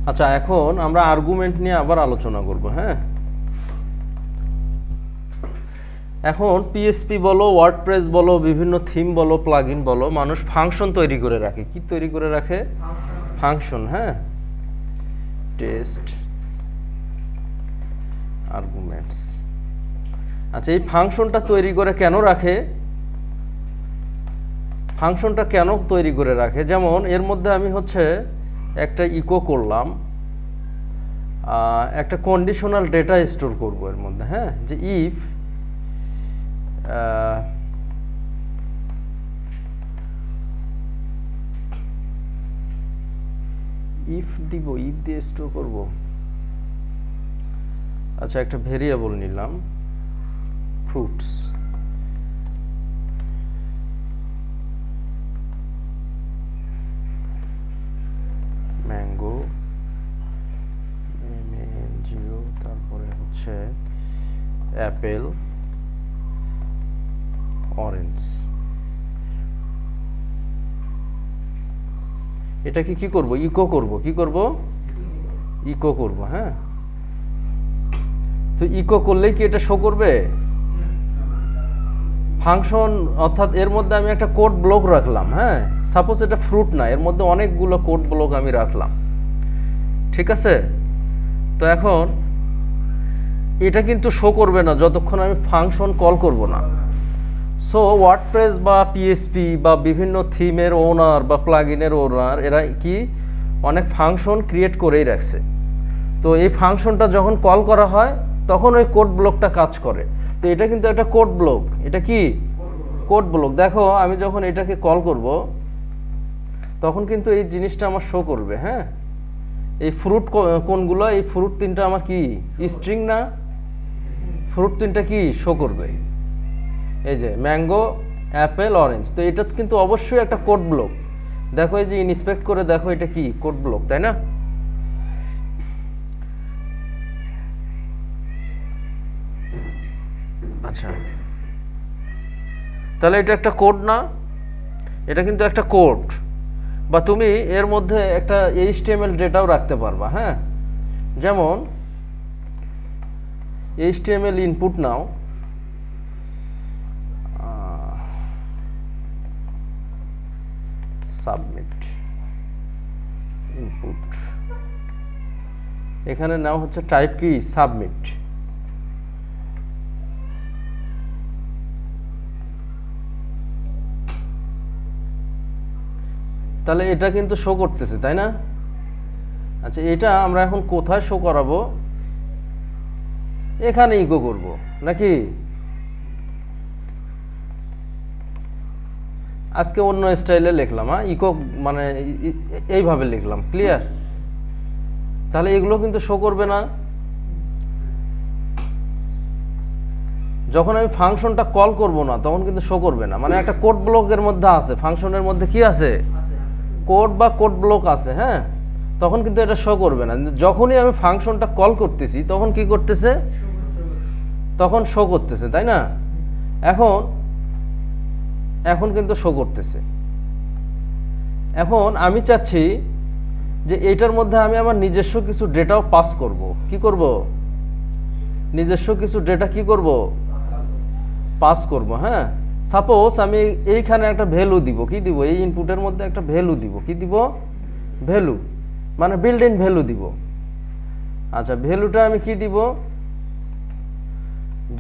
আচ্ছা, এখন আমরা আর্গুমেন্ট নিয়ে আবার আলোচনা করব। হ্যাঁ, এখন পিএসপি বলো, ওয়ার্ডপ্রেস বলো, বিভিন্ন থিম বলো, প্লাগইন বলো, মানুষ ফাংশন তৈরি করে রাখে। কি তৈরি করে রাখে? ফাংশন। হ্যাঁ, টেস্ট আর্গুমেন্টস। আচ্ছা, এই ফাংশনটা তৈরি করে কেন রাখে? ফাংশনটা কেন তৈরি করে রাখে? যেমন এর মধ্যে আমি হচ্ছে একটা ইকো করলাম, একটা কন্ডিশনাল ডেটা স্টোর করব এর মধ্যে। হ্যাঁ, যে ইফ দিব, ইফ দিয়ে স্টোর করব। আচ্ছা, একটা ভেরিয়েবল নিলাম ফ্রুটস, ম্যাঙ্গো, MANGO, তারপরে হচ্ছে অ্যাপেল, অরেঞ্জ। এটাকে কি করব? ইকো করব। কি করব? ইকো করব। হ্যাঁ, তো ইকো করলেই কি এটা শো করবে? ফাংশন, অর্থাৎ এর মধ্যে আমি একটা কোড ব্লক রাখলাম। হ্যাঁ, সাপোজ এটা ফ্রুট না, এর মধ্যে অনেকগুলো কোড ব্লক আমি রাখলাম। ঠিক আছে, তো এখন এটা কিন্তু শো করবে না যতক্ষণ আমি ফাংশন কল করব না। সো ওয়ার্ডপ্রেস বা পিএসপি বা বিভিন্ন থিমের ওনার বা প্লাগইনের ওনার, এরা কি অনেক ফাংশন ক্রিয়েট করেই রাখছে। তো এই ফাংশনটা যখন কল করা হয় তখন ওই কোড ব্লকটা কাজ করে। তো এটা কিন্তু একটা কোড ব্লক। এটা কি কোড ব্লক? দেখো, আমি যখন এটাকে কল করব তখন কিন্তু এই জিনিসটা আমার শো করবে। হ্যাঁ, এই ফ্রুট কোনগুলো? এই ফ্রুট তিনটা আমার কি স্ট্রিং না? ফ্রুট তিনটা কি শো করবে? এই যে ম্যাঙ্গো, অ্যাপেল, অরেঞ্জ। তো এটা কিন্তু অবশ্যই একটা কোড ব্লক। দেখো, এই যে ইনস্পেক্ট করে দেখো, এটা কি কোড ব্লক, তাই না? আচ্ছা, তাহলে এটা একটা কোড না? এটা কিন্তু একটা কোড। বা তুমি এর মধ্যে একটা HTML ডেটাও রাখতে পারবা। হ্যাঁ, যেমন HTML ইনপুট নাও, সাবমিট ইনপুট, এখানে নাও হচ্ছে টাইপ কি সাবমিট। তাহলে এটা কিন্তু শো করতেছে, তাই না? আচ্ছা, এটা আমরা এখন কোথায় শো করাবো? এখানে ইকো করব নাকি? আজকে অন্য স্টাইলে লিখলাম। হ্যাঁ, ইকো মানে এইভাবে লিখলাম। ক্লিয়ার? তাহলে এগুলো কিন্তু শো করবে না যখন আমি ফাংশনটা কল করব না, তখন কিন্তু শো করবে না। মানে একটা কোড ব্লকের মধ্যে আছে, ফাংশনের মধ্যে কি আছে? কোড বা কোড ব্লক আছে। হ্যাঁ, তখন কিন্তু এটা শো করবে না। যখনই আমি ফাংশনটা কল করতেছি তখন কি করতেছে? তখন শো করতেছে, তাই না? এখন কিন্তু শো করতেছে। এখন আমি চাচ্ছি যে এটার মধ্যে আমি আমার নিজস্ব কিছু ডেটাও পাস করব। কি করব? নিজস্ব কিছু ডেটা কি করব? পাস করব। হ্যাঁ, সাপোজ আমি এইখানে একটা ভ্যালু দিব। কি দিব? এই ইনপুটের মধ্যে একটা ভ্যালু দিব। কি দিব? ভ্যালু, মানে বিল্ট ইন ভ্যালু দিব। আচ্ছা, ভ্যালুটা আমি কি দিব?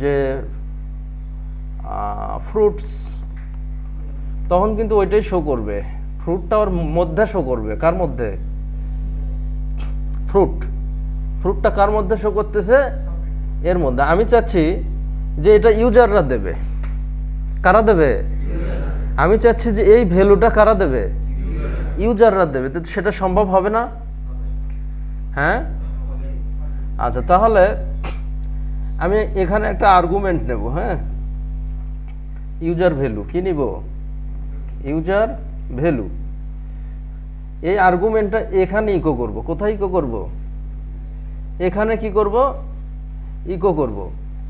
যে ফ্রুটস। তখন কিন্তু ওইটাই শো করবে। ফ্রুটটা ওর মধ্যে শো করবে। কার মধ্যে? ফ্রুটটা কার মধ্যে শো করতেছে? এর মধ্যে। আমি চাচ্ছি যে এটা ইউজাররা দেবে। কারা দেবে? আমি চাচ্ছি যে এই ভ্যালুটা কারা দেবে? ইউজাররা দেবে। তো সেটা সম্ভব হবে না। হ্যাঁ, আচ্ছা, তাহলে আমি এখানে একটা আর্গুমেন্ট নেব। হ্যাঁ, ইউজার ভ্যালু। কি নিব? User value. এই আর্গুমেন্টটা এখানে ইকো করব। কোথায় ইকো করব? এখানে কি করব? ইকো করব।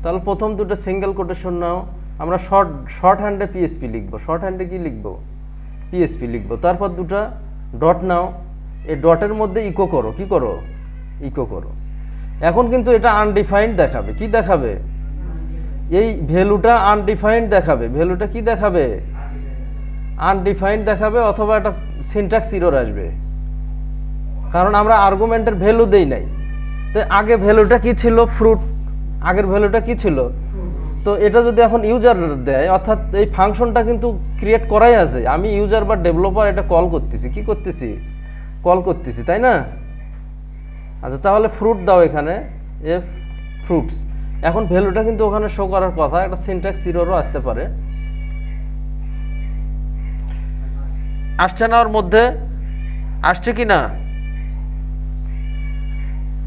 তাহলে প্রথম দুটো সিঙ্গেল কোটেশন নাও। আমরা শর্ট হ্যান্ডে পিএসপি লিখব। শর্ট হ্যান্ডে কি লিখব? পিএসপি লিখব। তারপর দুটো ডট নাও। এই ডটের মধ্যে ইকো করো, কি করো, ইকো করো। এখন কিন্তু এটা আনডিফাইন্ড দেখাবে, কি দেখাবে, এই ভ্যালুটা আনডিফাইন্ড দেখাবে, ভ্যালুটা কি দেখাবে, আনডিফাইন্ড দেখাবে, অথবা একটা সিনট্যাক্স এরর আসবে, কারণ আমরা আর্গুমেন্টের ভ্যালু দেই নাই। তো আগে ভ্যালুটা কি ছিল, ফ্রুট, আগের ভ্যালুটা কি ছিল। তো এটা যদি এখন ইউজার দেয়, অর্থাৎ এই ফাংশনটা কিন্তু ক্রিয়েট করাই আছে, আমি ইউজার বা ডেভেলপার এটা কল করতেছি, কি করতেছি, কল করতেছি, তাই না। আচ্ছা, তাহলে ফ্রুট দাও এখানে, এফ ফ্রুটস। এখন ভ্যালুটা কিন্তু ওখানে শো করার কথা, একটা সিনট্যাক্স এররও আসতে পারে। আসছে না ওর মধ্যে, আসছে কি না।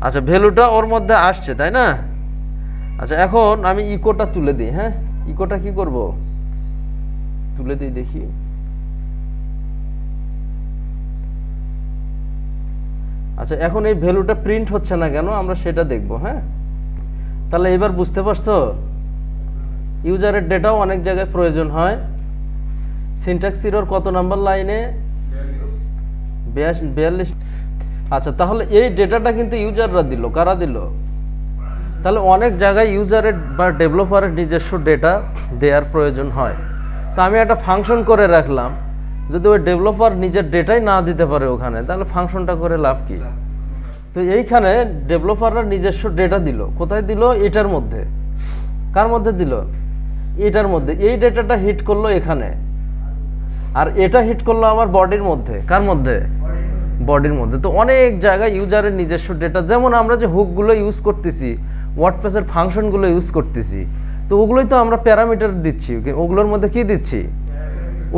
আচ্ছা, ভ্যালুটা ওর মধ্যে আসছে, তাই না। আচ্ছা, এখন আমি ইকোটা তুলে দিই। হ্যাঁ, ইকোটা কি করব, তুলে দিই, দেখি। আচ্ছা, এখন এই ভ্যালুটা প্রিন্ট হচ্ছে না কেন, আমরা সেটা দেখব। হ্যাঁ, তাহলে এবার বুঝতে পারছো, ইউজারের ডেটাও অনেক জায়গায় প্রয়োজন হয়। সিনট্যাক্স এরর কত নাম্বার লাইনে, 42। আচ্ছা, তাহলে এই ডেটাটা কিন্তু ইউজাররা দিল, কারা দিল, তাহলে অনেক জায়গায় ইউজারের বা ডেভেলপারের নিজস্ব ডেটা দেওয়ার প্রয়োজন হয়। তো আমি একটা ফাংশন করে রাখলাম, যদি ওই ডেভেলপার নিজের ডেটাই না দিতে পারে ওখানে, তাহলে ফাংশনটা করে লাভ কি। তো এইখানে ডেভেলপাররা নিজস্ব ডেটা দিল, কোথায় দিল, এটার মধ্যে। কার মধ্যে দিল, এটার মধ্যে। এই ডেটাটা হিট করলো এখানে, আর এটা হিট করলো আমার বডির মধ্যে। কার মধ্যে, বডির মধ্যে। তো অনেক জায়গায় ইউজারের নিজস্ব ডেটা, যেমন আমরা যে হুকগুলো ইউজ করতেছি, ওয়ার্ডপ্রেসের ফাংশনগুলো ইউজ করতেছি, তো ওগুলোই তো আমরা প্যারামিটার দিচ্ছি, ওগুলোর মধ্যে কি দিচ্ছি,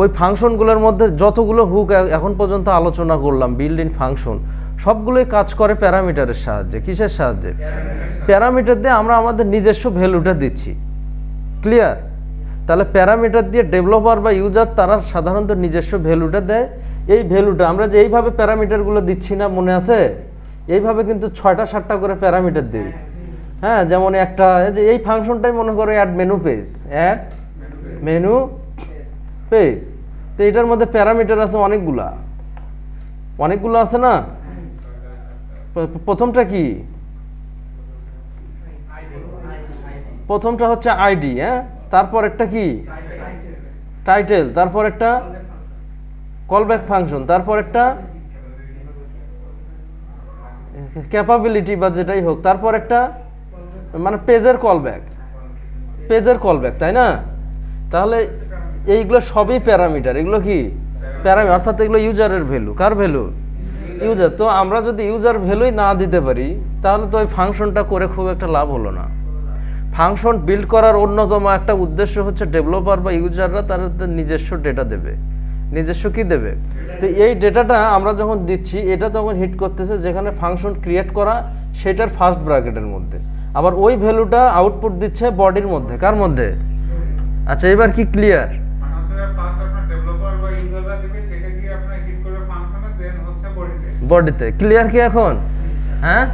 ওই ফাংশনগুলোর মধ্যে যতগুলো হুক এখন পর্যন্ত আলোচনা করলাম, বিল্ড ইন ফাংশন, সবগুলোই কাজ করে প্যারামিটারের সাহায্যে। কিসের সাহায্যে, প্যারামিটার দিয়ে আমরা আমাদের নিজস্ব ভ্যালুটা দিচ্ছি। ক্লিয়ার। তাহলে প্যারামিটার দিয়ে ডেভেলপার বা ইউজার তারা সাধারণত নিজস্ব ভ্যালুটা দেয়। এই ভ্যালুটা আমরা যে এইভাবে প্যারামিটারগুলো দিচ্ছি না, মনে আছে, এইভাবে কিন্তু 6টা 7টা করে প্যারামিটার দিই। হ্যাঁ, যেমন একটা যে এই ফাংশনটাই মনে করো add menu page, add menu page. তো এটার মধ্যে প্যারামিটার আছে অনেকগুলা, অনেকগুলো আছে না। প্রথমটা কি, প্রথমটা হচ্ছে আইডি। হ্যাঁ, তারপর একটা কি, টাইটেল, তারপর একটা কলব্যাক ফাংশন, তারপর একটা ক্যাপাবিলিটি বা যেটাই হোক, তারপর একটা মানে পেজের কলব্যাক, পেজের কলব্যাক, তাই না। তাহলে এইগুলো সবই প্যারামিটার, এগুলো কি প্যারামিটার, অর্থাৎ এগুলো ইউজারের ভ্যালু। কার ভ্যালু, ইউজার। তো আমরা যদি ইউজার ভ্যালুই না দিতে পারি, তাহলে তো ওই ফাংশনটা করে খুব একটা লাভ হলো না। ফাংশন বিল্ড করার অন্যতম একটা উদ্দেশ্য হচ্ছে ডেভেলপার বা ইউজাররা তাদের নিজস্ব ডেটা দেবে, নিজস্ব কি দেবে। তো এই ডেটাটা আমরা যখন দিচ্ছি, এটা তখন হিট করতেছে যেখানে ফাংশন ক্রিয়েট করা সেটার ফার্স্ট ব্র্যাকেটের মধ্যে, আবার ওই ভ্যালুটা আউটপুট দিচ্ছে বডির মধ্যে। কার মধ্যে। আচ্ছা, এবার কি ক্লিয়ার, বডিতে। ক্লিয়ার কি এখন। হ্যাঁ,